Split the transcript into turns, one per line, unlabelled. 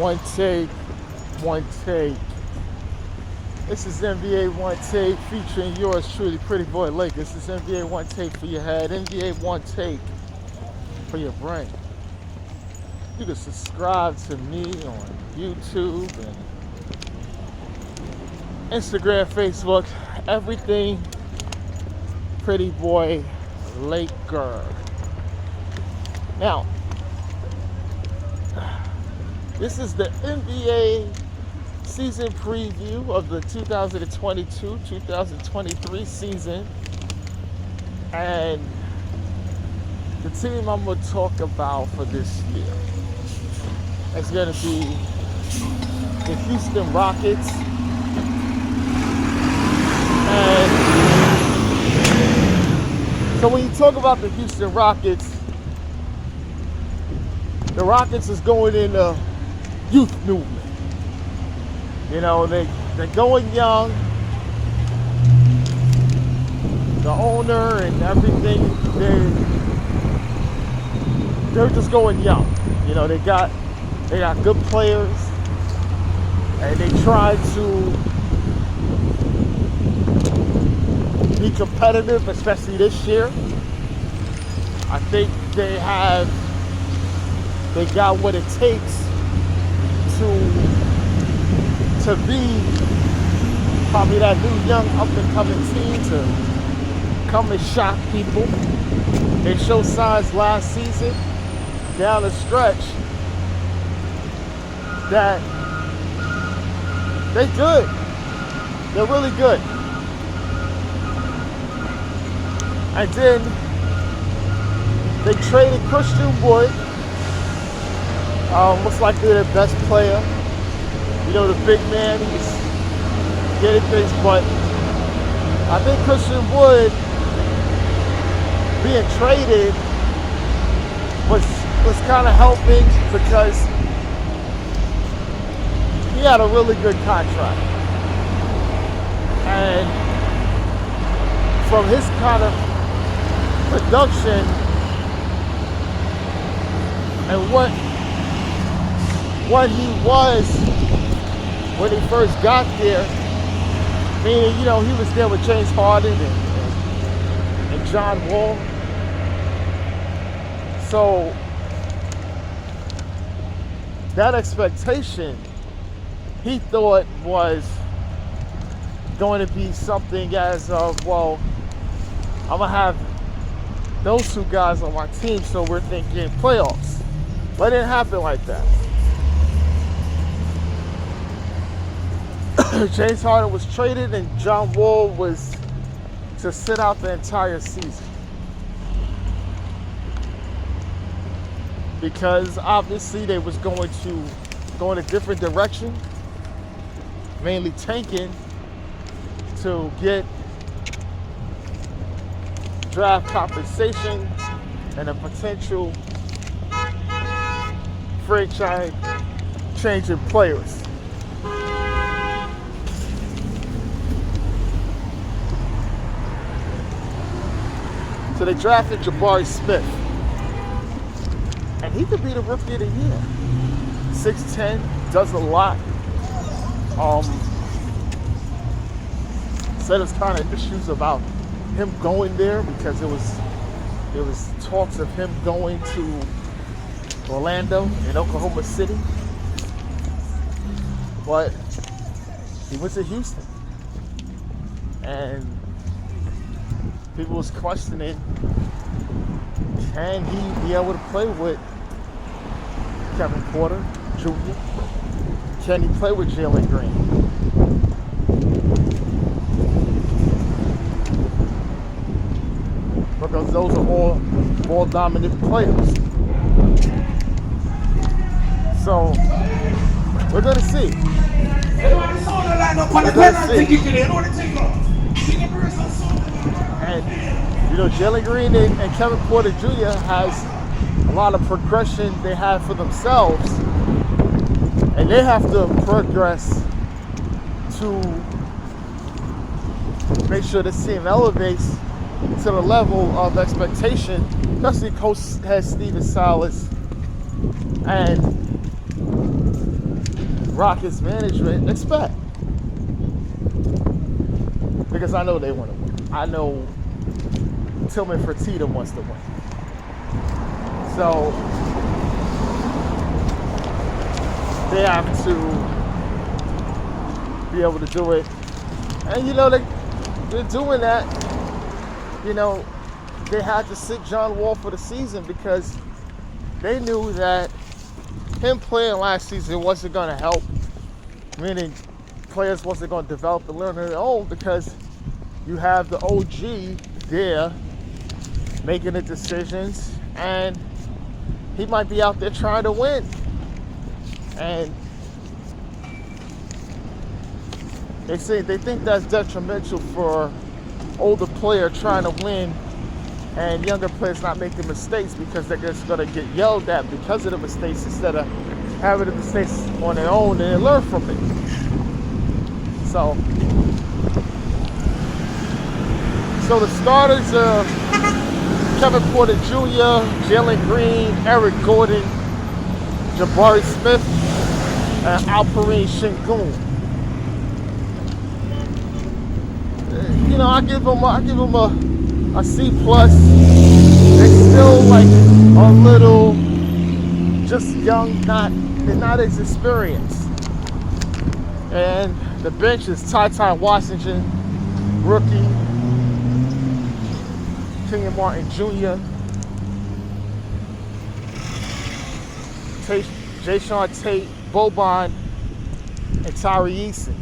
One take, one take. This is NBA One Take featuring yours truly, Pretty Boy Lake. This is NBA One Take for your head, NBA One Take for your brain. You can subscribe to me on YouTube and Instagram, Facebook, everything Pretty Boy Laker. Now, this is the NBA season preview of the 2022-2023 season. And the team I'm going to talk about for this year is going to be the Houston Rockets. And so when you talk about the Houston Rockets, the Rockets is going in the youth movement. You know, they're going young. The owner and everything, they're just going young. You know, they got good players, and they try to be competitive, especially this year. I think they got what it takes to be probably that new young up and coming team to come and shock people. They showed signs last season down the stretch that they're good. They're really good. And then they traded Christian Wood, most likely their best player. You know, the big man, he's getting things, but I think Christian Wood being traded was kind of helping because he had a really good contract. And from his kind of production and what he was when he first got there, meaning, you know, he was there with James Harden and John Wall. So that expectation, he thought was going to be something as of, well, I'm going to have those two guys on my team, so we're thinking playoffs. But it didn't happen like that. James Harden was traded and John Wall was to sit out the entire season. Because obviously they was going to go in a different direction, mainly tanking to get draft compensation and a potential franchise changing players. So they drafted Jabari Smith. And he could be the rookie of the year. 6'10", does a lot. Said there's kind of issues about him going there because there was talks of him going to Orlando and Oklahoma City. But he went to Houston. And people was questioning, can he be able to play with Kevin Porter Jr.? Can he play with Jalen Green? Because those are all ball dominant players. So we're gonna see. And you know, Jalen Green and Kevin Porter Jr. has a lot of progression they have for themselves, and they have to progress to make sure this team elevates to the level of expectation, especially Coach has Steven Silas and Rockets management expect. Because I know they want to win. I know Tillman Fertitta wants to win. So they have to be able to do it. And they're doing that. They had to sit John Wall for the season because they knew that him playing last season wasn't going to help, meaning players wasn't going to develop and learn on their own, because you have the OG there making the decisions, and he might be out there trying to win. And they think that's detrimental for older player trying to win and younger players not making mistakes, because they're just going to get yelled at because of the mistakes instead of having the mistakes on their own and learn from it. So the starters are Kevin Porter Jr., Jalen Green, Eric Gordon, Jabari Smith, and Alperen Sengun. I give them a C plus. They're still like a little just young, they're not as experienced. And the bench is Ty Washington, rookie, Kenyon Martin Jr., Jayshawn Tate, Boban, and Tyree Eason.